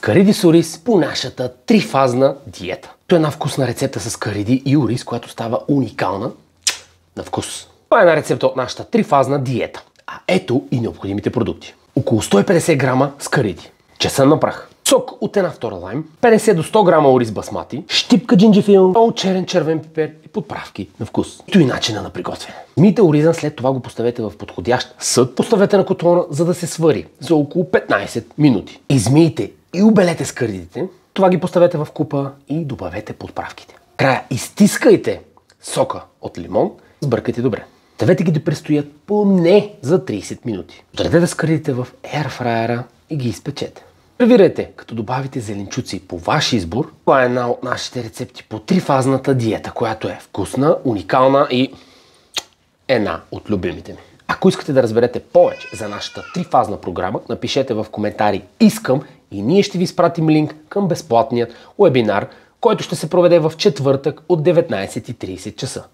Скариди с ориз по нашата трифазна диета. Това е една вкусна рецепта с скариди и ориз, която става уникална на вкус. Това е една рецепта от нашата трифазна диета. А ето и необходимите продукти. Около 150 грама скариди, чесън на прах, сок от една втора лайм, 50 до 100 грама ориз басмати, щипка джинджифил, много черен пипер и подправки на вкус. Ето и начина на приготвяне. Мийте ориза, след това го поставете в подходящ съд, поставете на котлона, за да се свари за около 15 минути. Измийте и обелете скаридите, това ги поставете в купа и добавете подправките. Края изтискайте сока от лимон, сбъркайте добре. Оставете ги да престоят поне за 30 минути. Отредете скаридите в ерфрайера и ги изпечете. Сервирайте, като добавите зеленчуци по ваш избор. Това е една от нашите рецепти по трифазната диета, която е вкусна, уникална и една от любимите ми. Ако искате да разберете повече за нашата трифазна програма, напишете в коментари "Искам" и ние ще ви изпратим линк към безплатният уебинар, който ще се проведе в четвъртък от 19:30 часа.